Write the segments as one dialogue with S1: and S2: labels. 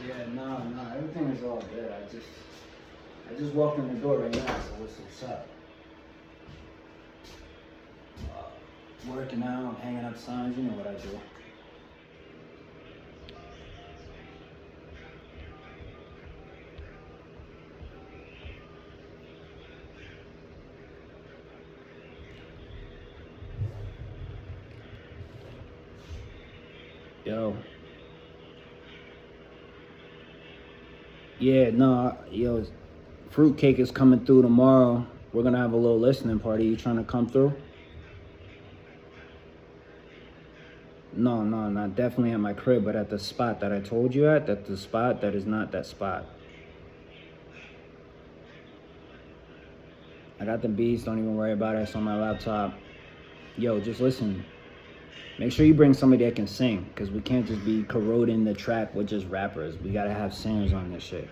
S1: Yeah, no, everything is all good. I just walked in the door right now, so what's up? Working out, hanging up signs, you know what I do. Yo. Yeah, no, yo, fruitcake is coming through tomorrow. We're gonna have a little listening party. You trying to come through? No, not definitely at my crib, but at the spot that I told you at. That's the spot that is not that spot. I got the beats, don't even worry about it. It's on my laptop. Yo, just listen. Make sure you bring somebody that can sing, because we can't just be corroding the track with just rappers. We gotta have singers on this shit.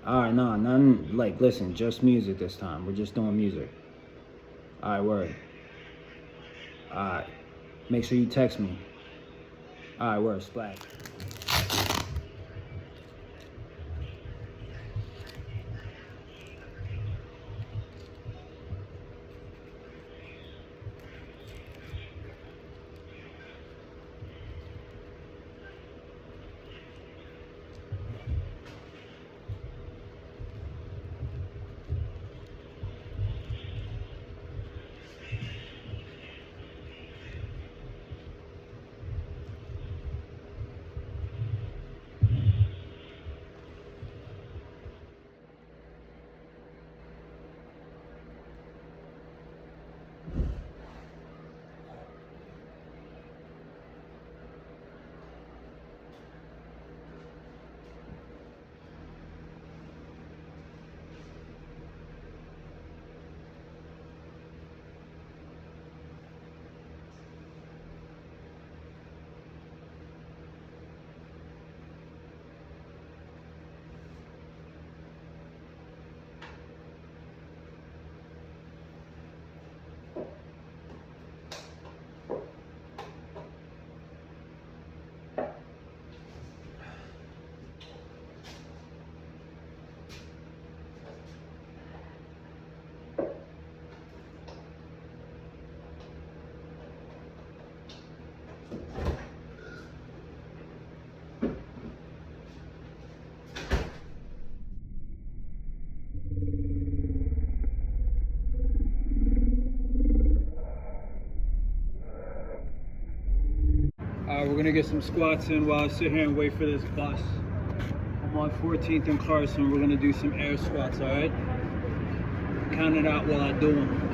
S1: Alright, no, none, like, listen, just music this time. We're just doing music. Alright, word. Alright. Make sure you text me. Alright, word, splash. We're gonna get some squats in while I sit here and wait for this bus. I'm on 14th and Carson. We're gonna do some air squats, all right? Count it out while I do them.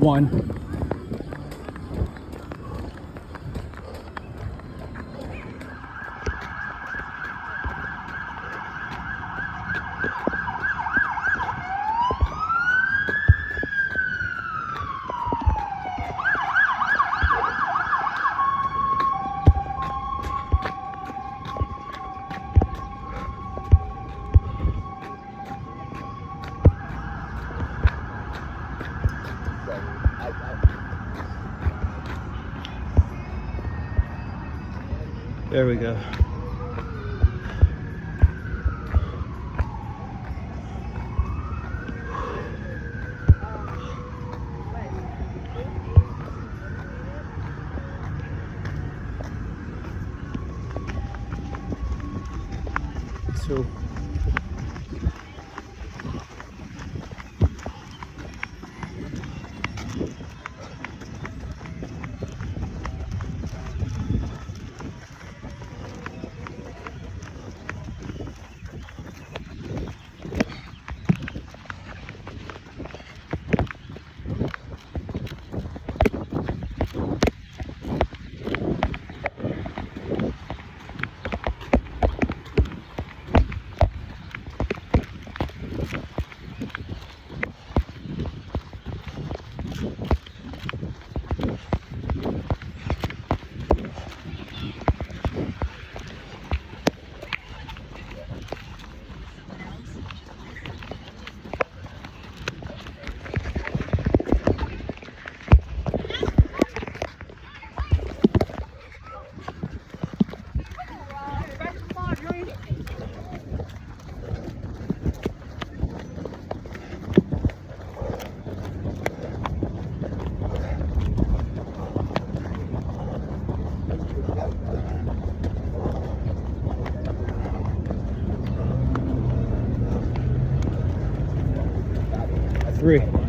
S1: 1. There we go. So three.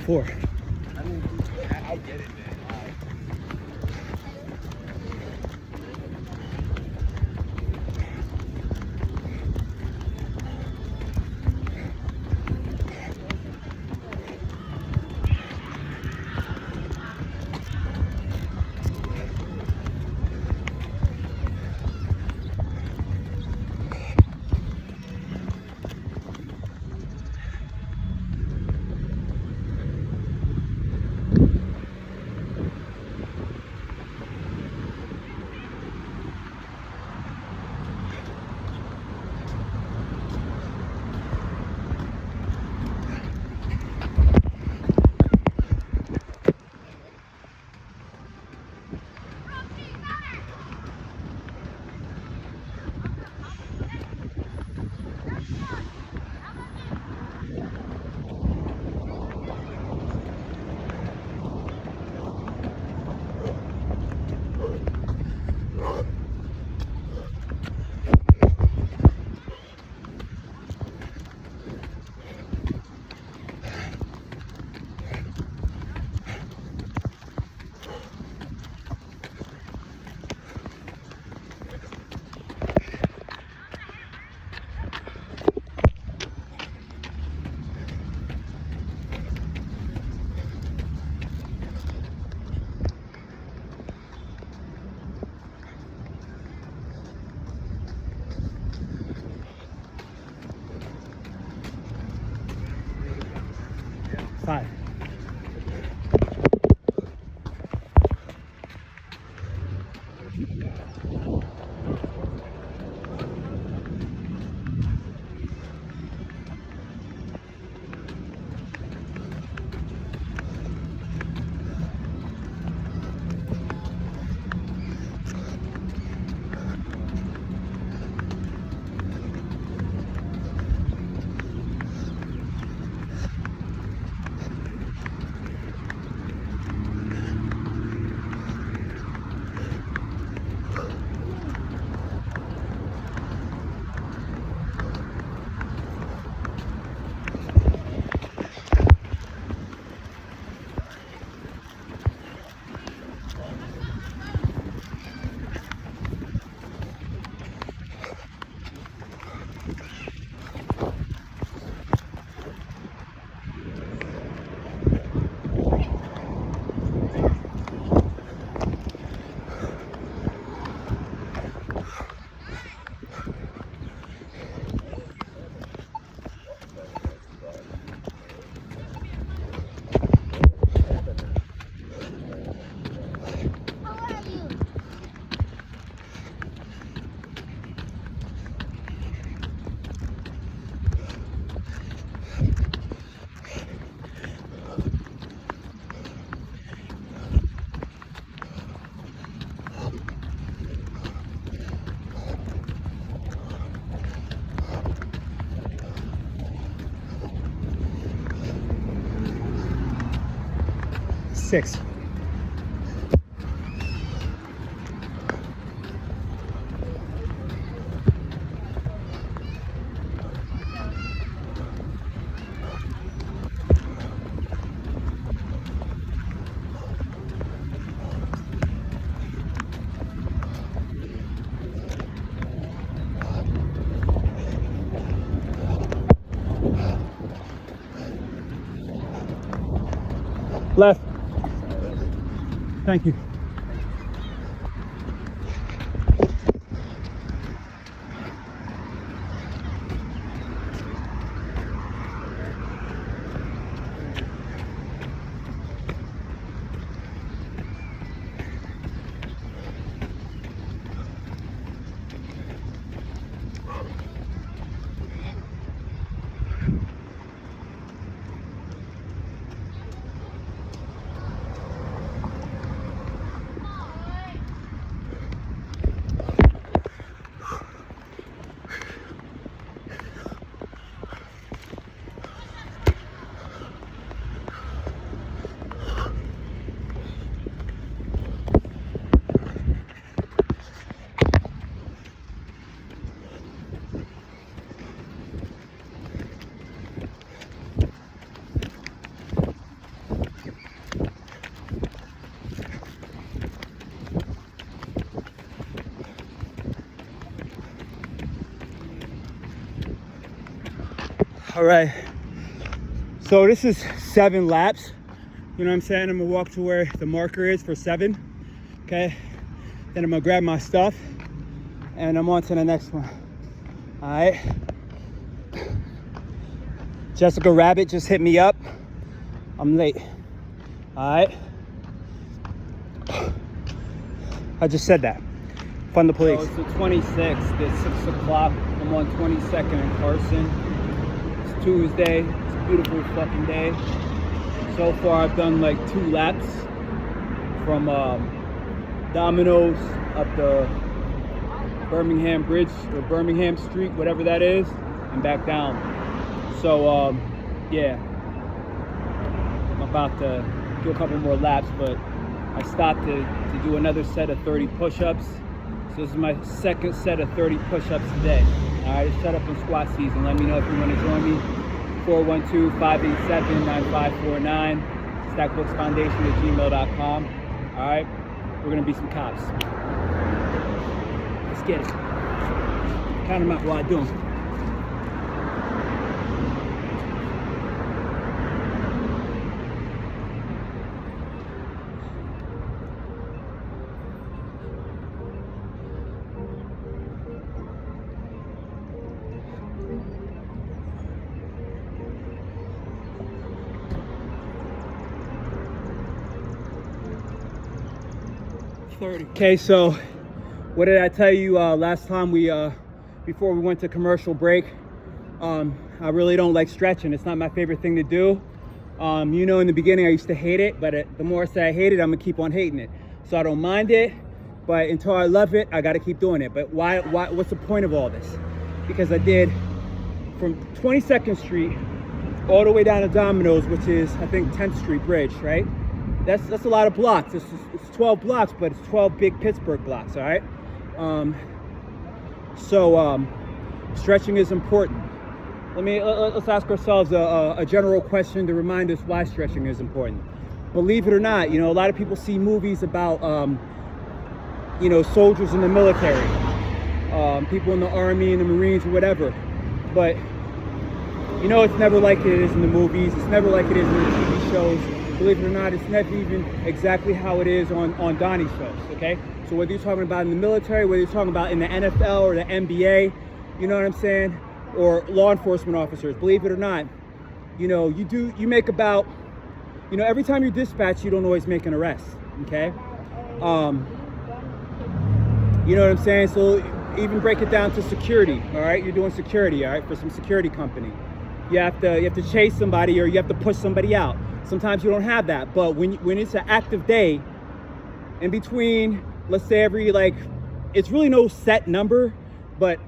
S1: Four.
S2: get it, man.
S1: Five. Six. Left. Thank you. All right. So this is 7 laps. You know what I'm saying? I'm gonna walk to where the marker is for 7. Okay. Then I'm gonna grab my stuff and I'm on to the next one. All right. Jessica Rabbit just hit me up. I'm late. All right. I just said that. Fund the police. So it's the 26th. It's 6 o'clock. I'm on 22nd in Carson. It's Tuesday. It's a beautiful fucking day. So far, I've done like 2 laps from Domino's up the Birmingham Bridge or Birmingham Street, whatever that is, and back down. So yeah, I'm about to do a couple more laps, but I stopped to do another set of 30 push-ups. So this is my second set of 30 push-ups today. All right, it's shut up in squat season. Let me know if you want to join me. 412-587-9549. Stackbooksfoundation@gmail.com. All right, we're gonna be some cops. Let's get it. Count them out while I do them. Okay, so what did I tell you last time before we went to commercial break? I really don't like stretching. It's not my favorite thing to do. You know, in the beginning I used to hate it, but the more I say I hate it, I'm gonna keep on hating it. So I don't mind it, but until I love it, I gotta keep doing it. But why, what's the point of all this? Because I did from 22nd Street all the way down to Domino's, which is, I think, 10th Street Bridge, right? That's a lot of blocks. It's 12 blocks, but it's 12 big Pittsburgh blocks, all right? Stretching is important. Let's ask ourselves a general question to remind us why stretching is important. Believe it or not, you know, a lot of people see movies about, you know, soldiers in the military, people in the Army and the Marines or whatever. But, you know, it's never like it is in the movies. It's never like it is in the TV shows. Believe it or not, it's never even exactly how it is on Donnie's shows, okay? So whether you're talking about in the military, whether you're talking about in the NFL or the NBA, you know what I'm saying? Or law enforcement officers, believe it or not, you know, you make about, you know, every time you're dispatched, you don't always make an arrest, okay? You know what I'm saying? So even break it down to security, all right? You're doing security, all right, for some security company. You have to chase somebody or you have to push somebody out. Sometimes you don't have that, but when it's an active day, in between, let's say every, like, it's really no set number, but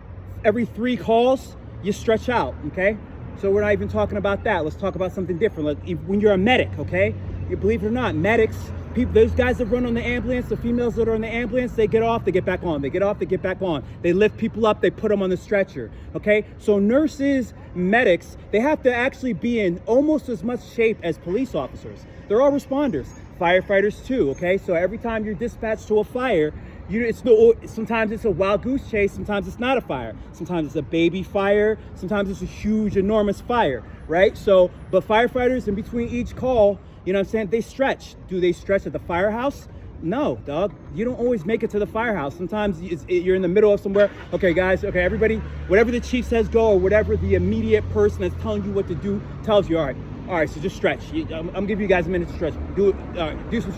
S1: every 3 calls, you stretch out, okay? So we're not even talking about that. Let's talk about something different. Like when you're a medic, okay? You believe it or not, medics, people, those guys that run on the ambulance, the females that are on the ambulance, they get off, they get back on. They get off, they get back on. They lift people up, they put them on the stretcher, okay? So nurses, medics, they have to actually be in almost as much shape as police officers. They're all responders. Firefighters too, okay? So every time you're dispatched to a fire, sometimes it's a wild goose chase, sometimes it's not a fire. Sometimes it's a baby fire, sometimes it's a huge, enormous fire, right? So, but firefighters in between each call, you know what I'm saying, they stretch. Do they stretch at the firehouse? No, dog. You don't always make it to the firehouse. Sometimes you're in the middle of somewhere. Okay, guys, okay, everybody, whatever the chief says go, or whatever the immediate person that's telling you what to do tells you, all right, so just stretch. I'm giving you guys a minute to stretch. Do some,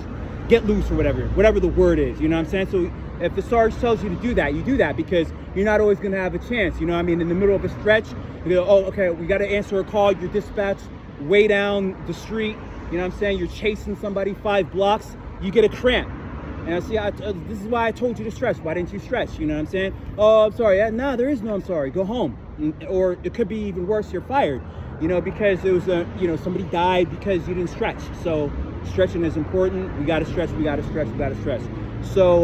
S1: get loose or whatever the word is, you know what I'm saying? So if the sergeant tells you to do that, you do that because you're not always gonna have a chance, you know what I mean? In the middle of a stretch, you go, oh, okay, we gotta answer a call, you're dispatched way down the street, you know what I'm saying? You're chasing somebody 5 blocks, you get a cramp. And I see, this is why I told you to stretch. Why didn't you stretch? You know what I'm saying? Oh, I'm sorry. No, there is no I'm sorry. Go home. Or it could be even worse, you're fired. You know, because it was somebody died because you didn't stretch. So stretching is important. We gotta stretch, we gotta stretch, we gotta stretch. So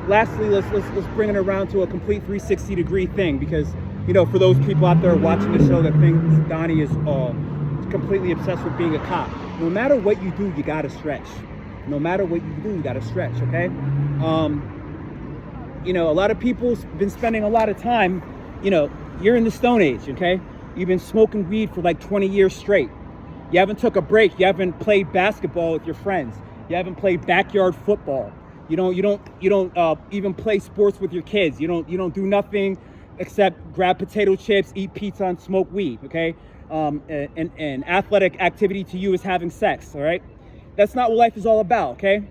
S1: lastly, let's bring it around to a complete 360-degree thing, because, you know, for those people out there watching the show that think Donnie is completely obsessed with being a cop, no matter what you do, you gotta stretch. No matter what you do, you gotta stretch, okay? You know, a lot of people's been spending a lot of time, you know, you're in the Stone Age, okay?
S2: You've been smoking weed for like 20 years straight. You haven't took a break. You haven't played basketball with your friends. You haven't played backyard football. You don't even play sports with your kids. You don't do nothing except grab potato chips, eat pizza, and smoke weed. Okay, and athletic activity to you is having sex. All right, that's not what life is all about. Okay,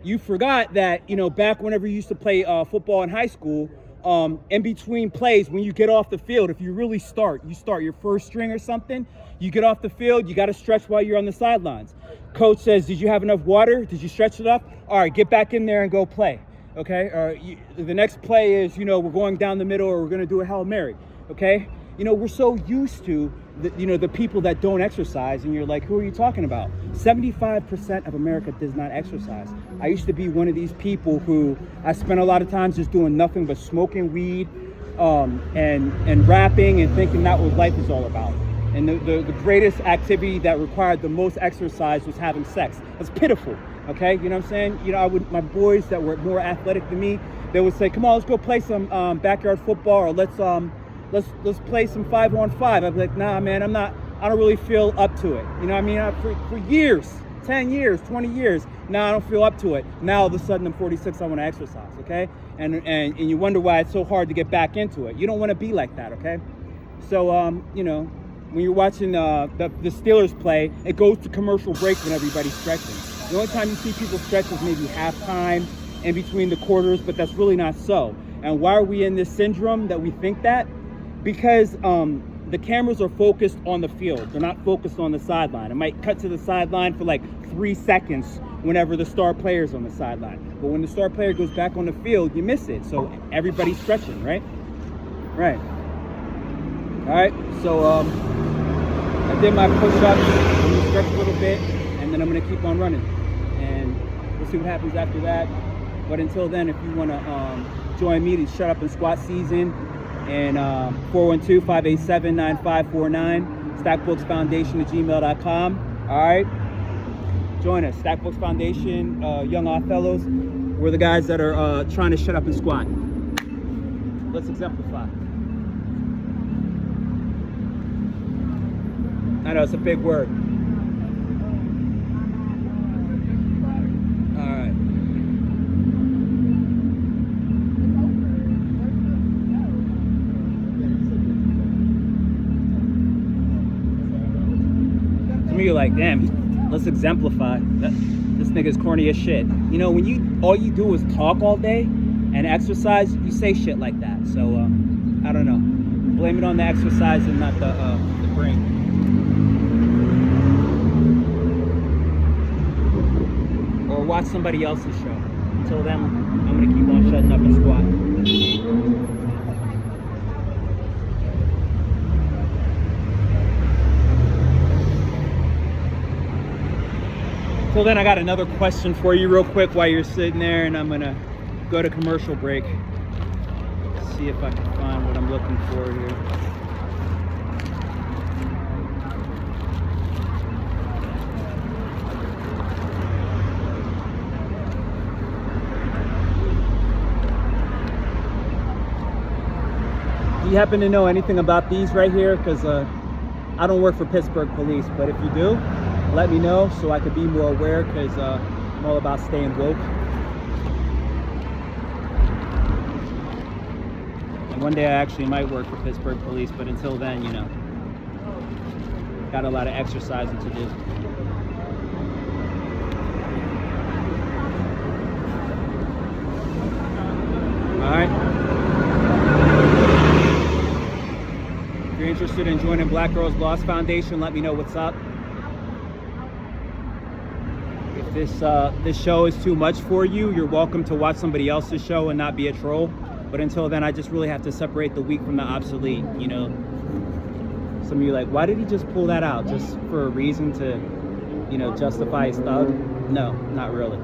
S2: you forgot that back whenever you used to play football in high school. In between plays, when you get off the field, if you really start your first string or something, you get off the field, you got to stretch while you're on the sidelines. Coach says, did you have enough water? Did you stretch enough? All right, get back in there and go play. Okay, the next play is, we're going down the middle, or we're going to do a Hail Mary. Okay, we're so used to the people that don't exercise, and you're like, who are you talking about? 75% of America does not exercise. I used to be one of these people who I spent a lot of times just doing nothing but smoking weed, and rapping, and thinking that what life is all about. And the greatest activity that required the most exercise was having sex. That's pitiful. Okay, you know what I'm saying? My boys that were more athletic than me, they would say, come on, let's go play some backyard football, or let's play some 5-on-5. I'd be like, nah, man, I don't really feel up to it. You know what I mean? For years, 10 years, 20 years, now I don't feel up to it. Now all of a sudden I'm 46, I want to exercise, okay? And you wonder why it's so hard to get back into it. You don't want to be like that, okay? So, when you're watching the Steelers play, it goes to commercial break when everybody's stretching. The only time you see people stretch is maybe halftime, in between the quarters, but that's really not so. And why are we in this syndrome that we think that? Because the cameras are focused on the field. They're not focused on the sideline. It might cut to the sideline for like 3 seconds whenever the star player's on the sideline. But when the star player goes back on the field, you miss it. So everybody's stretching, right? Right. All right, so I did my push-ups. I'm gonna stretch a little bit, and then I'm gonna keep on running. And we'll see what happens after that. But until then, if you wanna join me to Shut Up and Squat season, and 412-587-9549, stackbooksfoundation@gmail.com. All right, join us. Stackbooks Foundation, Young Odd Fellows. We're the guys that are trying to shut up and squat. Let's exemplify. I know it's a big word. All right. Some of you are like, damn, let's exemplify. This nigga's corny as shit. When all you do is talk all day and exercise, you say shit like that. So I don't know. Blame it on the exercise and not the brain. Or watch somebody else's show. Until then, I'm gonna keep on shutting up and squat. Till then, I got another question for you real quick while you're sitting there, and I'm gonna go to commercial break. See if I can find what I'm looking for here. Do you happen to know anything about these right here? Because I don't work for Pittsburgh Police, but if you do, let me know so I could be more aware, because I'm all about staying woke. And one day I actually might work for Pittsburgh Police, but until then, got a lot of exercising to do. All right. If you're interested in joining Black Girls Lost Foundation, let me know what's up. If this show is too much for you, you're welcome to watch somebody else's show and not be a troll. But until then, I just really have to separate the weak from the obsolete. Some of you are like, why did he just pull that out? Just for a reason to, justify his thug? No, not really.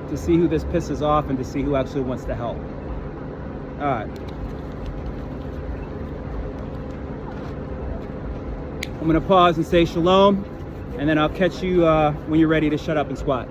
S2: To see who this pisses off and to see who actually wants to help. All right. I'm gonna pause and say shalom, and then I'll catch you when you're ready to shut up and squat.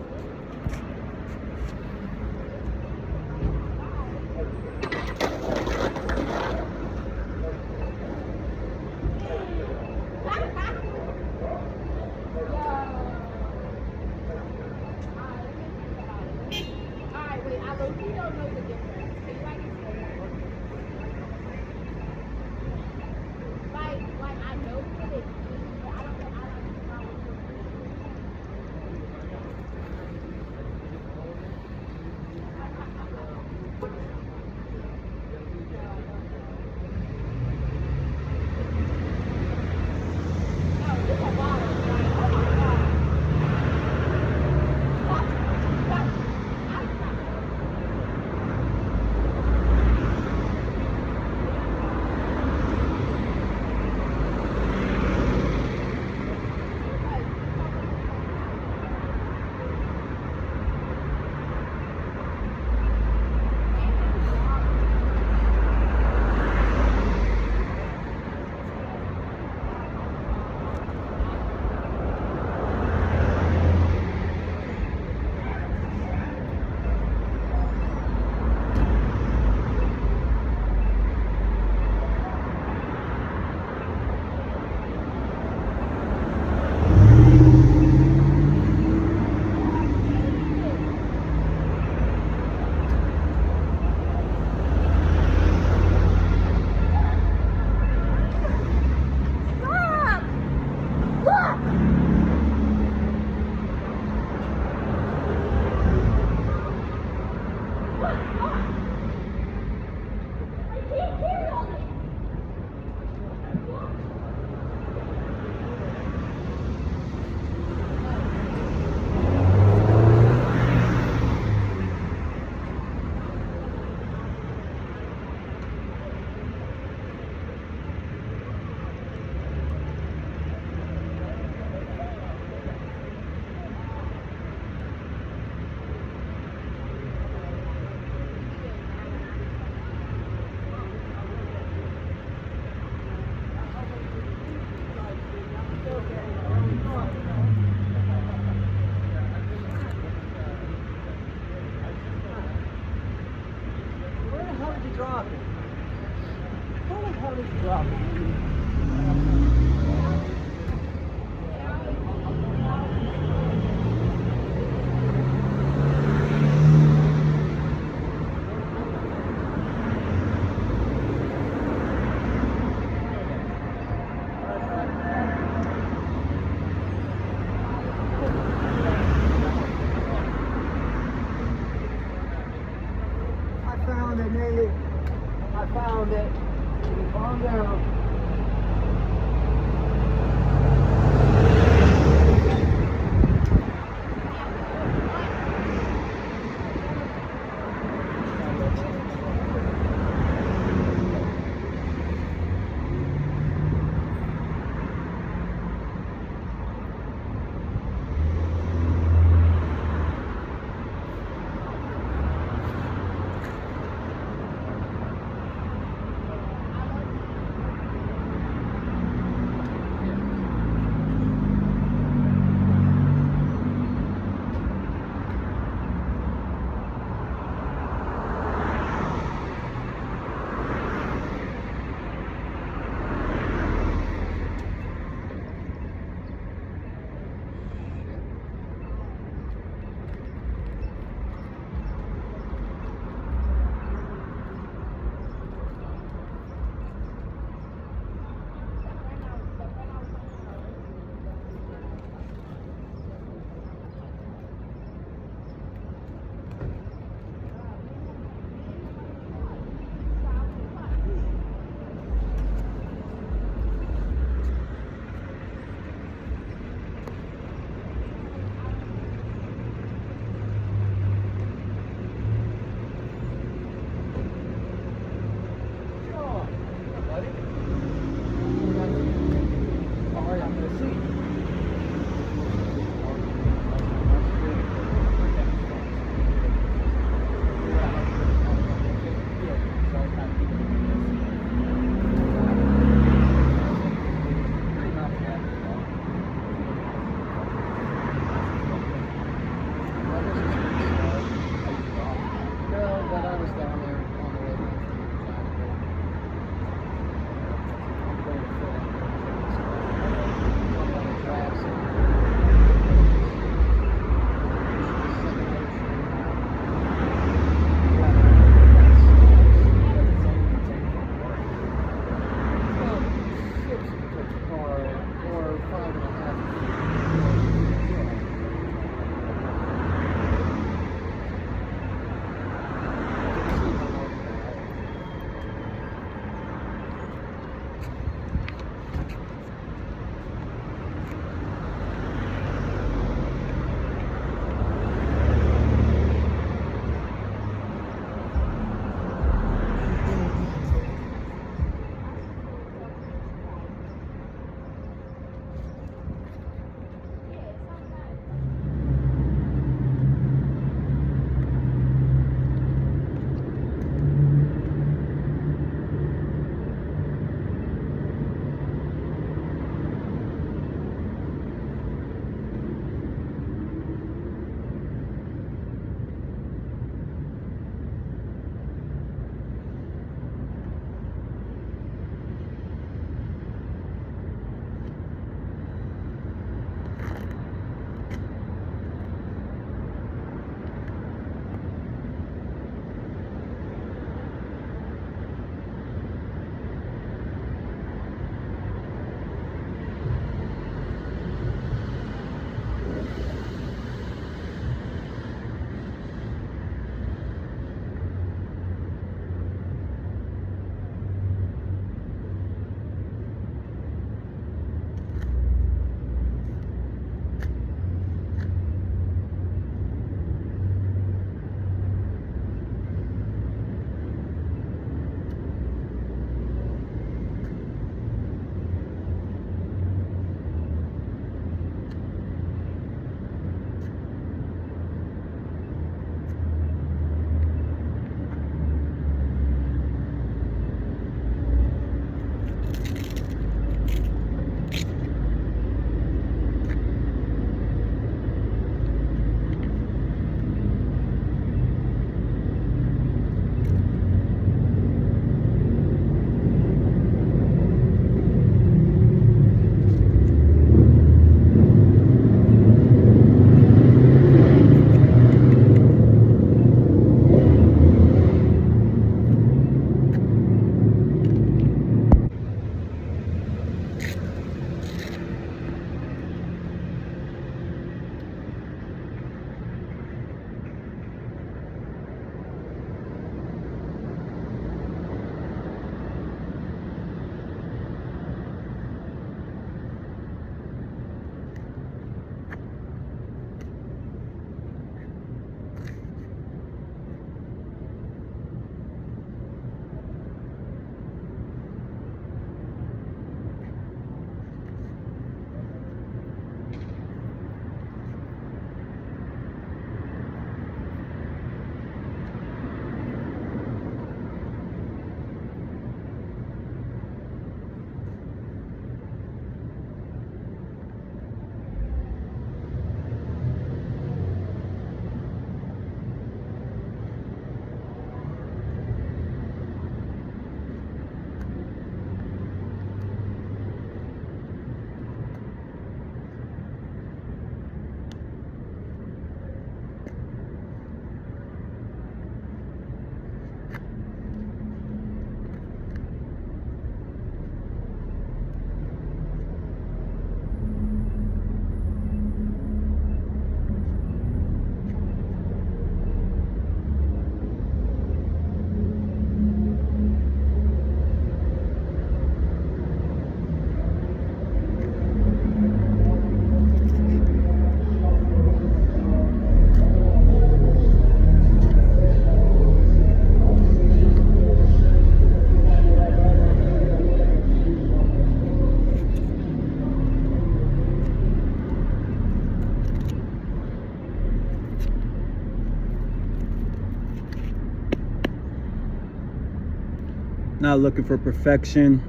S2: Not looking for perfection.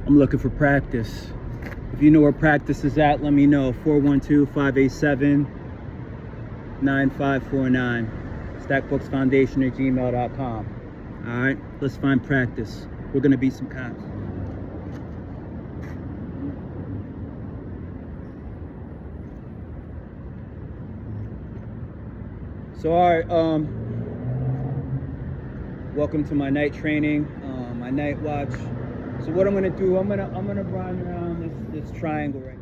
S2: I'm looking for practice. If you know where practice is at, let me know. 412-587-9549. Stackbooksfoundation@gmail.com. All right, let's find practice. We're gonna beat some cops. So, all right, welcome to my night training, my night watch. So what I'm gonna do, I'm gonna run around this triangle right now.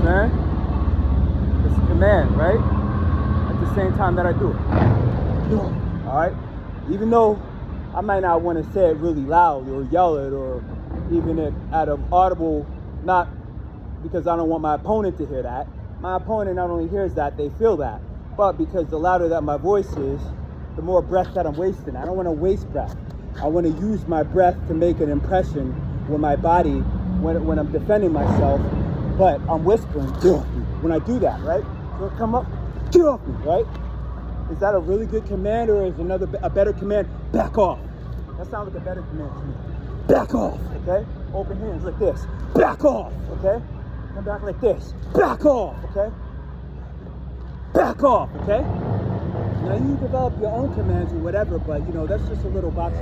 S2: Man, it's a command, right? At the same time that I do it. All right? Even though I might not want to say it really loud or yell it or even at an audible, not because I don't want my opponent to hear that. My opponent not only hears that, they feel that. But because the louder that my voice is, the more breath that I'm wasting. I don't want to waste breath. I want to use my breath to make an impression with my body when I'm defending myself, but I'm whispering, get off me, when I do that, right? So I come up, get off me, right? Is that a really good command, or is a better command, back off? That sounds like a better command to me. Back off, okay? Open hands like this, back off, okay? Come back like this, back off, okay? Back off, okay? Now you develop your own commands or whatever, but that's just a little box.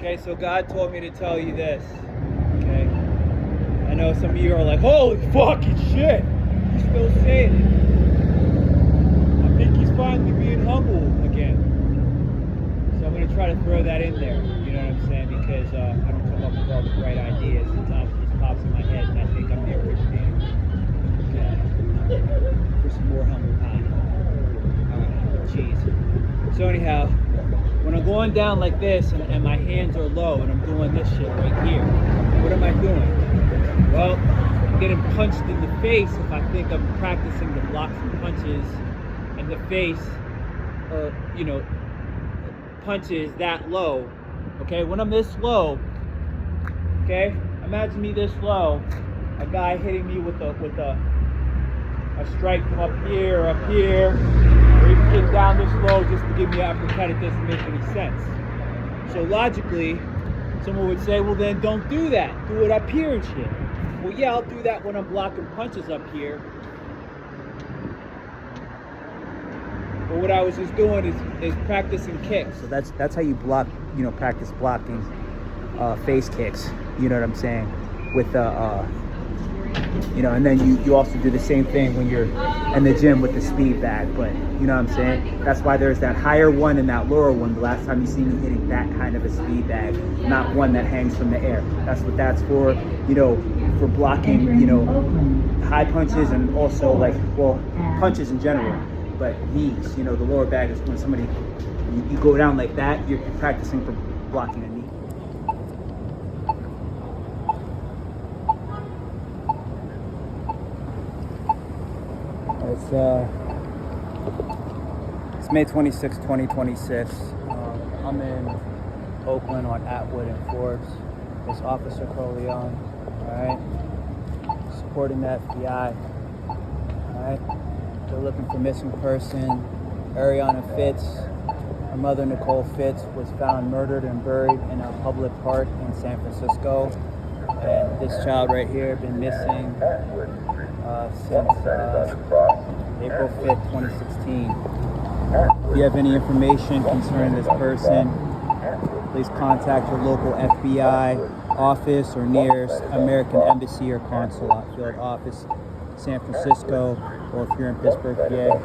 S2: Okay, so God told me to tell you this. Okay, I know some of you are like, holy fucking shit, he's still saying it. I think he's finally being humble again. So I'm gonna try to throw that in there. You know what I'm saying? Because I don't come up with all the right ideas. Sometimes it just pops in my head, and I think I'm the originator. Okay, for some more humble pie. All right, jeez. So anyhow, when I'm going down like this and my hands are low and I'm doing this shit right here, what am I doing? Well, I'm getting punched in the face if I think I'm practicing to block some punches in the face, or, you know, punches that low. Okay, when I'm this low, okay, imagine me this low, a guy hitting me with a strike from up here, or even get down this low just to give me an uppercut. It doesn't make any sense. So logically, someone would say, well then don't do that. Do it up here and shit. Well yeah, I'll do that when I'm blocking punches up here. But what I was just doing is practicing kicks. So that's how you block, you know, practice blocking face kicks. You know what I'm saying? With you know, and then you also do the same thing when you're in the gym with the speed bag. But you know what I'm saying? That's why there's that higher one and that lower one. The last time you see me hitting that kind of a speed bag, not one that hangs from the air. That's what that's for, you know, for blocking, you know, high punches and also like, well, punches in general, but knees. You know, the lower bag is when somebody, you go down like that, you're practicing for blocking a knee. It's May 26, 2026. I'm in Oakland on Atwood and Forbes. It's Officer Cornelio, all right, supporting the FBI, all right. They're looking for missing person Ariana Fitz. Her mother, Nicole Fitz, was found murdered and buried in a public park in San Francisco. And this child right here been missing since April 5th, 2016. If you have any information concerning this person, please contact your local FBI office or nearest American Embassy or Consulate field office, San Francisco, or if you're in Pittsburgh, PA,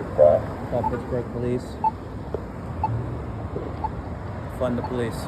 S2: call Pittsburgh Police. Fund the police.